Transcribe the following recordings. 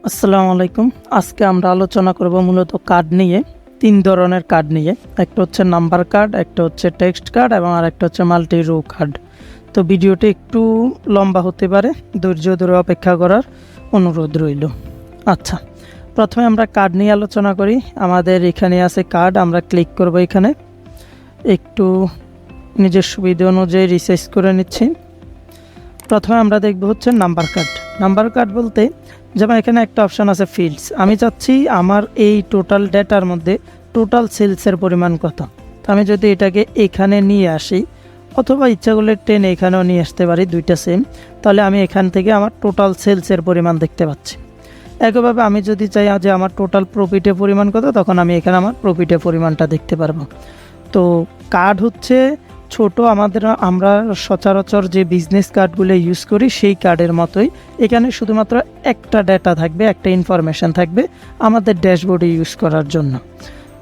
আসসালামু আলাইকুম। আজকে আমরা আলোচনা করব মূলত কার্ড নিয়ে। তিন ধরনের কার্ড নিয়ে, একটা হচ্ছে নাম্বার কার্ড, একটা হচ্ছে টেক্সট কার্ড এবং আরেকটা হচ্ছে মাল্টি রো কার্ড। তো ভিডিওটি একটু লম্বা হতে পারে, ধৈর্য ধরে অপেক্ষা করার অনুরোধ রইল। আচ্ছা, প্রথমে আমরা কার্ড নিয়ে আলোচনা করি। আমাদের এখানে আছে কার্ড, আমরা ক্লিক করব এখানে। একটু নিজের সুবিধা অনুযায়ী রিসাইজ করে নিচ্ছি। প্রথমে আমরা দেখব হচ্ছে নাম্বার কার্ড। নাম্বার কার্ড বলতে যেমন এখানে একটা অপশান আছে ফিল্ডস। আমি চাচ্ছি আমার এই টোটাল ডেটার মধ্যে টোটাল সেলসের পরিমাণ কত। তো আমি যদি এটাকে এখানে নিয়ে আসি, অথবা ইচ্ছা করলে টেনে এখানেও নিয়ে আসতে পারি, দুইটা সেম, তাহলে আমি এখান থেকে আমার টোটাল সেলসের পরিমাণ দেখতে পাচ্ছি। একইভাবে আমি যদি চাই যে আমার টোটাল প্রফিটের পরিমাণ কত, তখন আমি এখানে আমার প্রফিটের পরিমাণটা দেখতে পারবো। তো কার্ড হচ্ছে ছোট, আমরা সচরাচর যে বিজনেস কার্ডগুলো ইউজ করি সেই কার্ডের মতোই। এখানে শুধুমাত্র একটা ডেটা থাকবে, একটা ইনফরমেশান থাকবে আমাদের ড্যাশবোর্ডে ইউজ করার জন্য।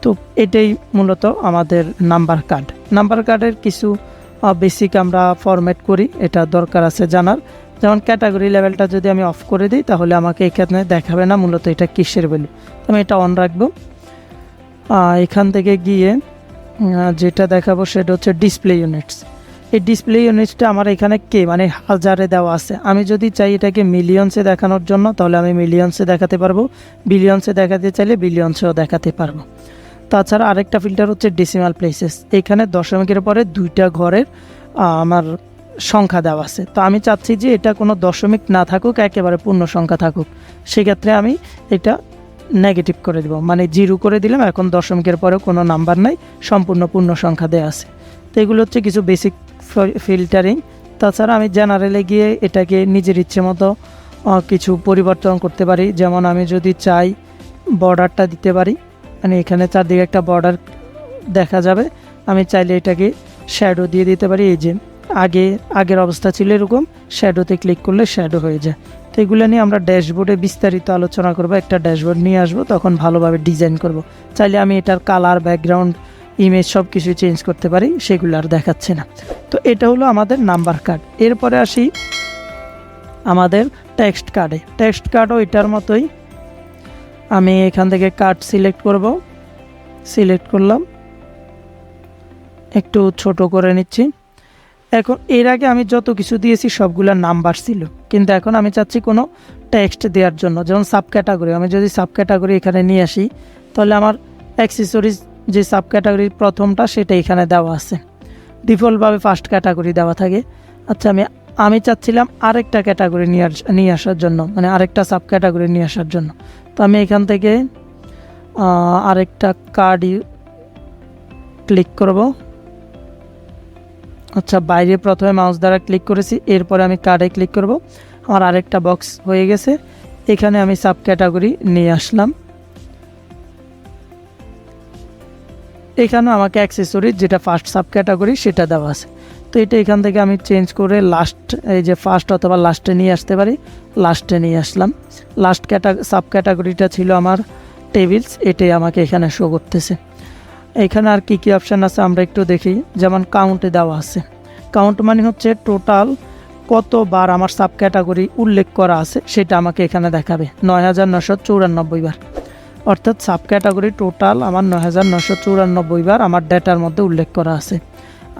তো এটাই মূলত আমাদের নাম্বার কার্ড। নাম্বার কার্ডের কিছু বেসিক আমরা ফরম্যাট করি, এটা দরকার আছে জানার। যেমন ক্যাটাগরি লেভেলটা যদি আমি অফ করে দিই, তাহলে আমাকে এখানে দেখাবে না মূলত এটা কিসের ভ্যালু। আমি এটা অন রাখবো। এখান থেকে গিয়ে যেটা দেখাবো সেটা হচ্ছে ডিসপ্লে ইউনিটস। এই ডিসপ্লে ইউনিটসটা আমার এখানে মানে হাজারে দেওয়া আছে। আমি যদি চাই এটাকে মিলিয়নসে দেখানোর জন্য, তাহলে আমি মিলিয়নসে দেখাতে পারবো। বিলিয়নসে দেখাতে চাইলে বিলিয়নসেও দেখাতে পারবো। তাছাড়া আরেকটা ফিল্টার হচ্ছে ডেসিমাল প্লেসেস। এখানে দশমিকের পরে দুইটা ঘরের আমার সংখ্যা দেওয়া আছে। তো আমি চাচ্ছি যে এটা কোনো দশমিক না থাকুক, একেবারে পূর্ণ সংখ্যা থাকুক। সেক্ষেত্রে আমি এটা নেগেটিভ করে দেব, মানে 0 করে দিলাম। এখন দশমিকের পরেও কোনো নাম্বার নাই, সম্পূর্ণ পূর্ণ সংখ্যা দেওয়া আছে। তো এগুলো হচ্ছে কিছু বেসিক ফিল্টারিং। তাছাড়া আমি জেনারেলে গিয়ে এটাকে নিজের ইচ্ছে মতো কিছু পরিবর্তন করতে পারি। যেমন আমি যদি চাই বর্ডারটা দিতে পারি, মানে এখানে চারদিকে একটা বর্ডার দেখা যাবে। আমি চাইলে এটাকে শ্যাডো দিয়ে দিতে পারি। এই যে আগের অবস্থা ছিল এরকম, শ্যাডোতে ক্লিক করলে শ্যাডো হয়ে যায়। তো এগুলো নিয়ে আমরা ড্যাশবোর্ডে বিস্তারিত আলোচনা করব। একটা ড্যাশবোর্ড নিয়ে আসবো, তখন ভালোভাবে ডিজাইন করব। চাইলে আমি এটার কালার, ব্যাকগ্রাউন্ড, ইমেজ সব কিছু চেঞ্জ করতে পারি, সেগুলো আর দেখাচ্ছে না। তো এটা হলো আমাদের নাম্বার কার্ড। এরপরে আসি আমাদের টেক্সট কার্ডে। টেক্সট কার্ডও এটার মতোই। আমি এখান থেকে কার্ড সিলেক্ট করলাম, একটু ছোট করে নিচ্ছি। এখন এর আগে আমি যত কিছু দিয়েছি সবগুলা নাম্বার ছিল, কিন্তু এখন আমি চাচ্ছি কোনো টেক্সট দেওয়ার জন্য। যেমন সাব ক্যাটাগরি, আমি যদি সাব ক্যাটাগরি এখানে নিয়ে আসি, তাহলে আমার অ্যাক্সেসরিজ যে সাব ক্যাটাগরির প্রথমটা সেটা এখানে দেওয়া আছে। ডিফল্টভাবে ফার্স্ট ক্যাটাগরি দেওয়া থাকে। আচ্ছা, আমি চাচ্ছিলাম আরেকটা ক্যাটাগরি নিয়ে আসার জন্য, মানে আরেকটা সাব ক্যাটাগরি নিয়ে আসার জন্য। তো আমি এখান থেকে আরেকটা কার্ড ক্লিক করব। আচ্ছা, বাইরে প্রথমে মাউস দ্বারা ক্লিক করেছি, এরপরে আমি কার্ডে ক্লিক করব। আমার আরেকটা বক্স হয়ে গেছে। এখানে আমি সাব ক্যাটাগরি নিয়ে আসলাম। এখানে আমাকে অ্যাক্সেসরিজ যেটা ফার্স্ট সাব ক্যাটাগরি সেটা দেওয়া আছে। তো এটা এখান থেকে আমি চেঞ্জ করে লাস্ট, এই যে ফার্স্ট অথবা লাস্টে নিয়ে আসতে পারি। লাস্টে নিয়ে আসলাম। লাস্ট সাব ক্যাটাগরিটা ছিল আমার টেবিলস, এটাই আমাকে এখানে শো করতেছে। এখানে আর কি অপশান আছে আমরা একটু দেখি। যেমন কাউন্টে দেওয়া আছে। কাউন্ট মানে হচ্ছে টোটাল কতবার আমার সাব ক্যাটাগরি উল্লেখ করা আছে সেটা আমাকে এখানে দেখাবে। 9994 বার, অর্থাৎ সাব ক্যাটাগরি টোটাল আমার 9994 বার আমার ডেটার মধ্যে উল্লেখ করা আছে।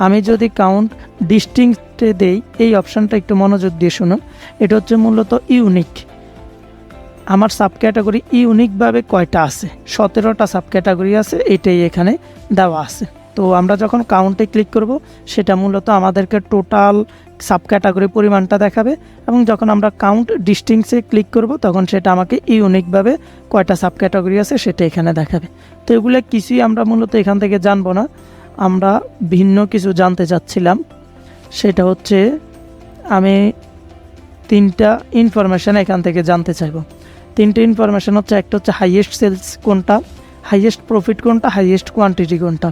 আমি যদি কাউন্ট ডিস্টিংক্টে দেই, এই অপশানটা একটু মনোযোগ দিয়ে শুনুন। এটা হচ্ছে মূলত ইউনিক। আমার সাব ক্যাটাগরি ইউনিকভাবে কয়টা আছে? 17টা সাব ক্যাটাগরি আছে, এটাই এখানে দেওয়া আছে। তো আমরা যখন কাউন্টে ক্লিক করব, সেটা মূলত আমাদেরকে টোটাল সাব ক্যাটাগরি পরিমাণটা দেখাবে। এবং যখন আমরা কাউন্ট ডিস্টিংসে ক্লিক করব, তখন সেটা আমাকে ইউনিকভাবে কয়টা সাব ক্যাটাগরি আছে সেটা এখানে দেখাবে। তো এগুলো কিছুই আমরা মূলত এখান থেকে জানবো না। আমরা ভিন্ন কিছু জানতে চাচ্ছিলাম। সেটা হচ্ছে আমি 3টা ইনফরমেশান এখান থেকে জানতে চাইব। 3টে ইনফরমেশান হচ্ছে, একটা হচ্ছে হাইয়েস্ট সেলস কোনটা, হাইয়েস্ট প্রফিট কোনটা, হাইয়েস্ট কোয়ান্টিটি কোনটা।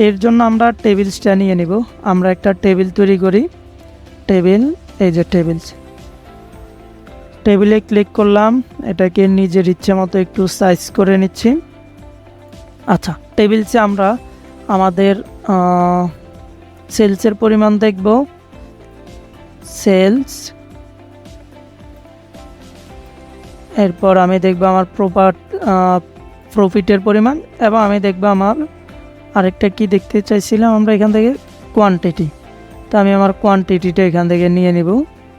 এর জন্য আমরা টেবিলসটা নিয়ে নিব। আমরা একটা টেবিল তৈরি করি। টেবিল, এই যে টেবিলে ক্লিক করলাম। এটাকে নিজের ইচ্ছে মতো একটু সাইজ করে নিচ্ছি। আচ্ছা, টেবিলসে আমরা আমাদের সেলসের পরিমাণ দেখব। সেলস, এরপর আমি দেখব আমার প্রফিটের পরিমাণ, এবং আমি দেখব আমার আরেকটা কি দেখতে চাইছিলাম আমরা এখান থেকে কোয়ান্টিটি। তো আমি আমার কোয়ান্টিটিটা এখান থেকে নিয়ে নিব,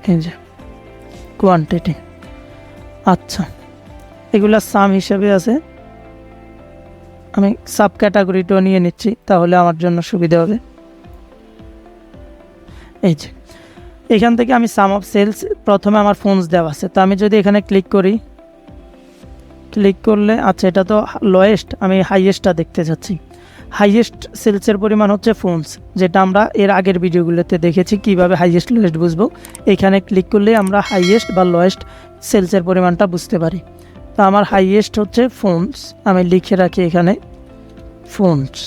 এই যে কোয়ান্টিটি। আচ্ছা, এগুলা সাম হিসাবে আছে, আমি সাব ক্যাটাগরিটাও নিয়ে নিচ্ছি, তাহলে আমার জন্য সুবিধা হবে। এই যে এখান থেকে আমি সাম অফ সেলস, প্রথমে আমার ফোনস দেওয়া আছে, তো আমি যদি এখানে ক্লিক করি, ক্লিক করলে আচ্ছা এটা তো লোয়েস্ট, আমি হাইয়েস্টটা দেখতে চাচ্ছি। হাইয়েস্ট সেলসের পরিমাণ হচ্ছে ফোনস, যেটা আমরা এর আগের ভিডিওগুলোতে দেখেছি কিভাবে হাইয়েস্ট লোয়েস্ট বুঝবো। এখানে ক্লিক করলে আমরা হাইয়েস্ট বা লোয়েস্ট সেলসের পরিমাণটা বুঝতে পারি। তো আমার হাইয়েস্ট হচ্ছে ফোনস, আমি লিখে রাখি এখানে ফোনস।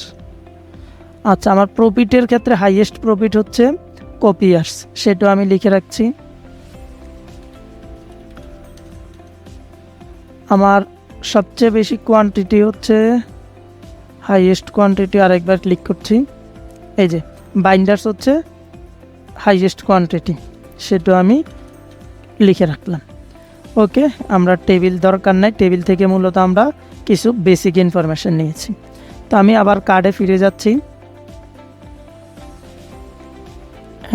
আচ্ছা, আমার প্রফিটের ক্ষেত্রে হাইয়েস্ট প্রফিট হচ্ছে কপিয়ার্স, সেটাও আমি লিখে রাখছি। আমার সবচেয়ে বেশি কোয়ান্টিটি হচ্ছে হাইয়েস্ট কোয়ান্টিটি, আরেকবার ক্লিক করছি, এই যে বাইন্ডার্স হচ্ছে হাইয়েস্ট কোয়ান্টিটি, সেটাও আমি লিখে রাখলাম। ওকে, আমরা টেবিল দরকার নাই, টেবিল থেকে মূলত আমরা কিছু বেসিক ইনফরমেশন নিয়েছি। তো আমি আবার কার্ডে ফিরে যাচ্ছি,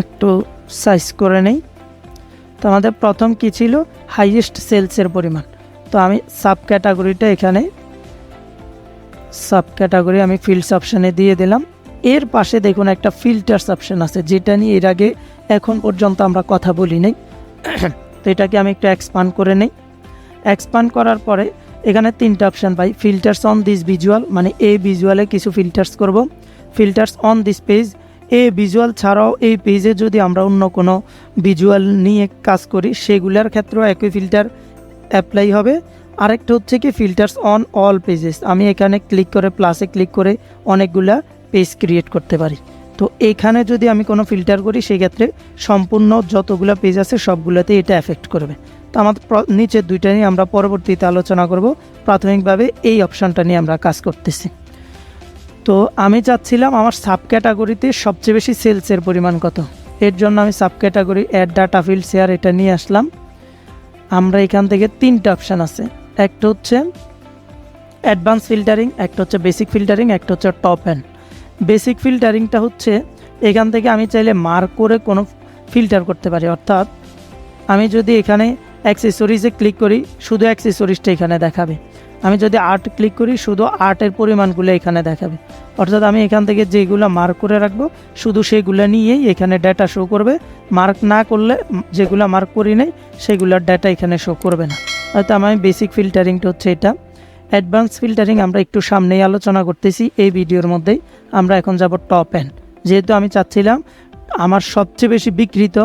একটু সাইজ করে নেই। তো আমাদের প্রথম কি ছিল, হাইয়েস্ট সেলসের পরিমাণ। তো আমি সাব ক্যাটাগরিটা এখানে সাব ক্যাটাগরি আমি ফিল্ডস অপশানে দিয়ে দিলাম। এর পাশে দেখুন একটা ফিল্টার্স অপশান আছে, যেটা নিয়ে এর আগে এখন পর্যন্ত আমরা কথা বলি নাই। তো এটাকে আমি একটু এক্সপান্ড করে নেই। এক্সপান্ড করার পরে এখানে তিনটা option pi. Filters on this visual, মানে এই ভিজুয়ালে কিছু ফিল্টার্স করব। ফিল্টার্স অন দিস পেজ, এই ভিজুয়াল ছাড়াও এই পেজে যদি আমরা অন্য কোনো ভিজুয়াল নিয়ে কাজ করি সেগুলোর ক্ষেত্রেও একই ফিল্টার অ্যাপ্লাই হবে। আরেকটা হচ্ছে কি ফিল্টার্স অন অল পেজেস, আমি এখানে ক্লিক করে প্লাসে ক্লিক করে অনেকগুলা পেজ ক্রিয়েট করতে পারি। তো এখানে যদি আমি কোনো ফিল্টার করি সেক্ষেত্রে সম্পূর্ণ যতগুলো পেজ আছে সবগুলোতে এটা এফেক্ট করবে। তো আমাদের নিচের দুইটা নিয়ে আমরা পরবর্তীতে আলোচনা করব। প্রাথমিকভাবে এই অপশানটা নিয়ে আমরা কাজ করতেছি। তো আমি চাচ্ছিলাম আমার সাব ক্যাটাগরিতে সবচেয়ে বেশি সেলসের পরিমাণ কত, এর জন্য আমি sub category add data field share এটা নিয়ে আসলাম। আমরা এখান থেকে তিনটা অপশান আছে, একটা হচ্ছে অ্যাডভান্স ফিল্টারিং, একটা হচ্ছে বেসিক ফিল্টারিং, একটা হচ্ছে টপ অ্যান্ড। বেসিক ফিল্টারিংটা হচ্ছে এখান থেকে আমি চাইলে মার্ক করে কোনো ফিল্টার করতে পারি, অর্থাৎ আমি যদি এখানে অ্যাক্সেসরিজে ক্লিক করি শুধু অ্যাক্সেসরিজটা এখানে দেখাবে, আমি যদি আর্ট ক্লিক করি শুধু আর্টের পরিমাণগুলো এখানে দেখাবে। অর্থাৎ আমি এখান থেকে যেগুলো মার্ক করে রাখবো শুধু সেগুলো নিয়েই এখানে ডেটা শো করবে, মার্ক না করলে যেগুলো মার্ক করি নেই সেগুলোর ডেটা এখানে শো করবে না। হয়তো আমি বেসিক ফিল্টারিংটা হচ্ছে এটা। অ্যাডভান্স ফিল্টারিং আমরা একটু সামনেই আলোচনা করতেছি এই ভিডিওর মধ্যেই। আমরা এখন যাব টপ অ্যান্ড, যেহেতু আমি চাচ্ছিলাম আমার সবচেয়ে বেশি বিকৃত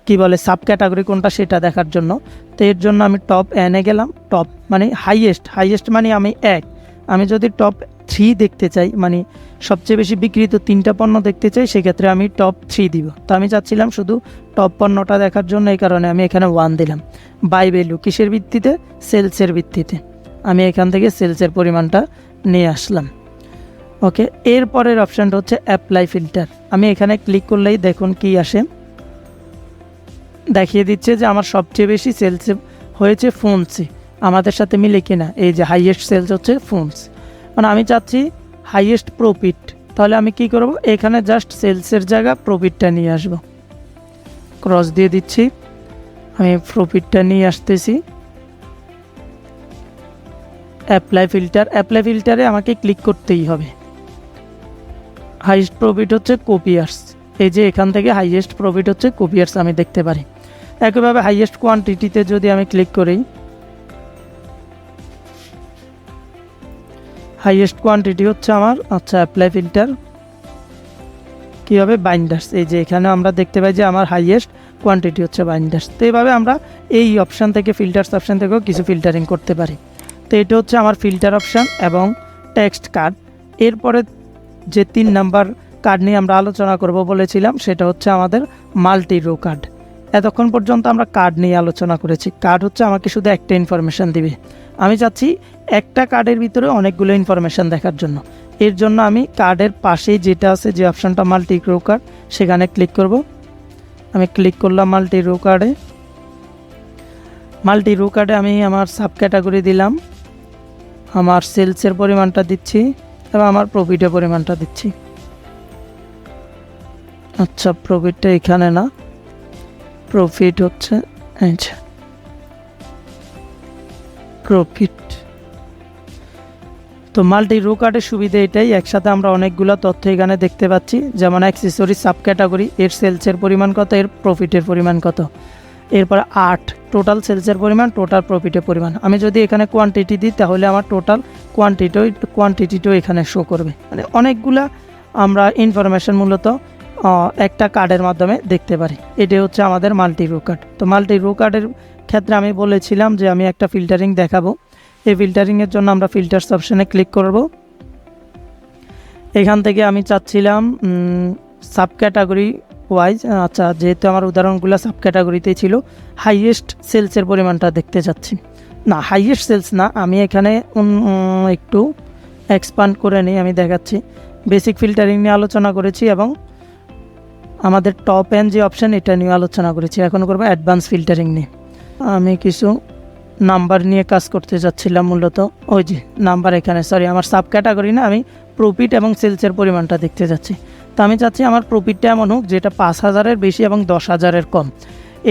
কি বলে সাব ক্যাটাগরি কোনটা সেটা দেখার জন্য। তো এর জন্য আমি টপ এনে গেলাম। টপ মানে হাইয়েস্ট মানে আমি আমি যদি টপ 3 দেখতে চাই, মানে সবচেয়ে বেশি বিক্রিত 3টা পণ্য দেখতে চাই, সেক্ষেত্রে আমি টপ 3 দিব। তো আমি চাচ্ছিলাম শুধু টপ পণ্যটা দেখার জন্য, এই কারণে আমি এখানে 1 দিলাম। বাই ভ্যালু কিসের ভিত্তিতে, সেলসের ভিত্তিতে। আমি এখান থেকে সেলসের পরিমাণটা নিয়ে আসলাম। ওকে, এরপরের অপশানটা হচ্ছে অ্যাপ্লাই ফিল্টার। আমি এখানে ক্লিক করলেই দেখুন কি আসে, দেখিয়ে দিচ্ছে যে আমার সবচেয়ে বেশি সেলস হয়েছে ফোনসে, আমাদের সাথে মিলে কিনা। এই যে হাইয়েস্ট সেলস হচ্ছে ফোনস, মানে আমি চাচ্ছি হাইয়েস্ট প্রফিট। তাহলে আমি কি করব, এখানে জাস্ট সেলসের জায়গা প্রফিটটা নিয়ে আসব, ক্রস দিয়ে দিচ্ছি, আমি প্রফিটটা নিয়ে আসতেছি। অ্যাপ্লাই ফিল্টারে আমাকে ক্লিক করতেই হবে। হাইয়েস্ট প্রফিট হচ্ছে কপিয়ার্স, এই যে এখান থেকে হাইয়েস্ট প্রফিট হচ্ছে কপিয়ার্স আমি দেখতে পারি। একইভাবে হাইয়েস্ট কোয়ান্টিটিতে যদি আমি ক্লিক করি, হাইয়েস্ট কোয়ান্টিটি হচ্ছে আমার, আচ্ছা অ্যাপ্লাই ফিল্টার কী হবে, বাইন্ডার্স। এই যে এখানে আমরা দেখতে পাই যে আমার হাইয়েস্ট কোয়ান্টিটি হচ্ছে বাইন্ডার্স। তো এইভাবে আমরা এই অপশান থেকে ফিল্টার্স অপশান থেকেও কিছু ফিল্টারিং করতে পারি। তো এটা হচ্ছে আমার ফিল্টার অপশান এবং টেক্সট কার্ড। এরপরে যে 3 নাম্বার কার্ড নিয়ে আমরা আলোচনা করব বলেছিলাম সেটা হচ্ছে আমাদের মাল্টি রো কার্ড। এতক্ষণ পর্যন্ত আমরা কার্ড নিয়ে আলোচনা করেছি। কার্ড হচ্ছে আমাকে শুধু একটা ইনফরমেশান দিবে, আমি চাচ্ছি একটা কার্ডের ভিতরে অনেকগুলো ইনফরমেশান দেখার জন্য। এর জন্য আমি কার্ডের পাশেই যেটা আছে যে অপশানটা মাল্টি রো কার্ড, সেখানে ক্লিক করব। আমি ক্লিক করলাম মাল্টি রো কার্ডে। মাল্টি রো কার্ডে আমি আমার সাব ক্যাটাগরি দিলাম, আমার সেলসের পরিমাণটা দিচ্ছি এবং আমার প্রফিটের পরিমাণটা দিচ্ছি। আচ্ছা, প্রফিটটা এখানে না, প্রফিট হচ্ছে প্রফিট। তো মাল্টি রো কার্ডের সুবিধা এটাই, একসাথে আমরা অনেকগুলো তথ্য এখানে দেখতে পাচ্ছি, যেমন অ্যাক্সেসরি সাব ক্যাটাগরি, এর সেলসের পরিমাণ কত, এর প্রফিটের পরিমাণ কত, এরপর 8 টোটাল সেলসের পরিমাণ, টোটাল প্রফিটের পরিমাণ। আমি যদি এখানে কোয়ান্টিটি দিই তাহলে আমার টোটাল কোয়ান্টিটিটাও এখানে শো করবে। মানে অনেকগুলা আমরা ইনফরমেশন মূলত একটা কার্ডের মাধ্যমে দেখতে পারি। এটাই হচ্ছে আমাদের মাল্টি রো কার্ড। তো মাল্টি রো কার্ডের ক্ষেত্রে আমি বলেছিলাম যে আমি একটা ফিল্টারিং দেখাবো। এই ফিল্টারিংয়ের জন্য আমরা ফিল্টার্স অপশানে ক্লিক করব। এখান থেকে আমি চাচ্ছিলাম সাব ক্যাটাগরি ওয়াইজ, আচ্ছা যেহেতু আমার উদাহরণগুলো সাব ক্যাটাগরিতেই ছিল, হাইয়েস্ট সেলসের পরিমাণটা দেখতে চাচ্ছি। না, হাইয়েস্ট সেলস না, আমি এখানে একটু এক্সপান্ড করে নিই, আমি দেখাচ্ছি। বেসিক ফিল্টারিং নিয়ে আলোচনা করেছি এবং আমাদের টপ এন্ড যে অপশান এটা নিয়ে আলোচনা করেছি। এখন করবো অ্যাডভান্স ফিল্টারিং নিয়ে। আমি কিছু নাম্বার নিয়ে কাজ করতে যাচ্ছিলাম মূলত, ওই যে নাম্বার এখানে, সরি আমার সাব ক্যাটাগরি না, আমি প্রফিট এবং সেলসের পরিমাণটা দেখতে যাচ্ছি। তো আমি চাচ্ছি আমার প্রফিটটা এমন হোক যেটা 5,000-এর বেশি এবং 10,000-এর কম।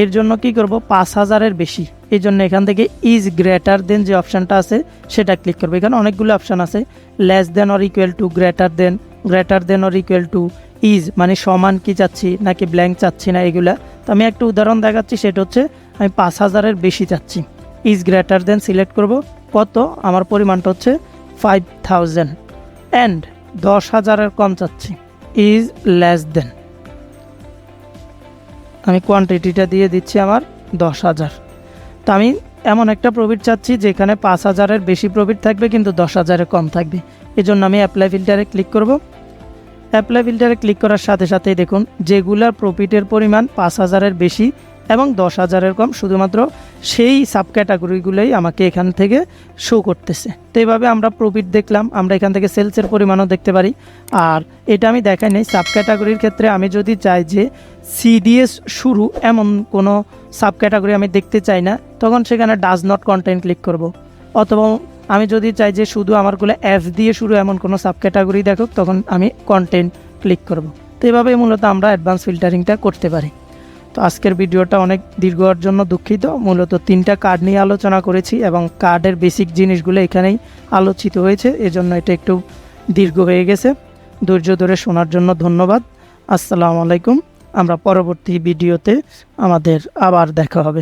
এর জন্য কি করব, 5,000-এর বেশি। এই জন্য এখান থেকে ইজ গ্রেটার দেন যে অপশানটা আছে সেটা ক্লিক করবো। এখানে অনেকগুলো অপশান আছে, less than or equal to, greater than or equal to, is মানে সমান কি চাচ্ছি নাকি ব্ল্যাঙ্ক চাচ্ছি না, এগুলা। তো আমি একটা উদাহরণ দেখাচ্ছি, সেটা হচ্ছে আমি 5,000-এর বেশি চাচ্ছি, ইজ গ্রেটার দেন সিলেক্ট করব। কত, আমার পরিমাণটা হচ্ছে 5,000 অ্যান্ড 10,000-এর কম চাচ্ছি, ইজ লেস দেন, আমি কোয়ান্টিটিটা দিয়ে দিচ্ছি আমার 10,000। তো আমি এমন একটা প্রফিট চাচ্ছি যেখানে 5,000-এর বেশি প্রফিট থাকবে কিন্তু 10,000-এর কম থাকবে। এই জন্য আমি অ্যাপ্লাই ফিল্টারে ক্লিক করব। অ্যাপ্লাই ফিল্টারে ক্লিক করার সাথে সাথেই দেখুন যেগুলার প্রফিটের পরিমাণ 5,000-এর বেশি এবং 10,000-এর কম, শুধুমাত্র সেই সাব ক্যাটাগরিগুলোই আমাকে এখান থেকে শো করতেছে। তো এইভাবে আমরা প্রফিট দেখলাম, আমরা এখান থেকে সেলসের পরিমাণও দেখতে পারি। আর এটা আমি দেখাই নাই, সাব ক্যাটাগরির ক্ষেত্রে আমি যদি চাই যে সিডিএস শুরু এমন কোনো সাব ক্যাটাগরি আমি দেখতে চাই না, তখন সেখানে ডাজ নট কন্টেন্ট ক্লিক করব। অথবা আমি যদি চাই যে শুধু আমারগুলো এফ দিয়ে শুরু এমন কোনো সাব ক্যাটাগরি দেখুক, তখন আমি কন্টেন্ট ক্লিক করব। তো এইভাবে মূলত আমরা অ্যাডভান্স ফিল্টারিংটা করতে পারি। তো আজকের ভিডিওটা অনেক দীর্ঘ হওয়ার জন্য দুঃখিত। মূলত 3টা কার্ড নিয়ে আলোচনা করেছি এবং কার্ডের বেসিক জিনিসগুলো এখানেই আলোচিত হয়েছে, এজন্য এটা একটু দীর্ঘ হয়ে গেছে। ধৈর্য ধরে শোনার জন্য ধন্যবাদ। আসসালামু আলাইকুম। আমরা পরবর্তী ভিডিওতে আমাদের আবার দেখা হবে।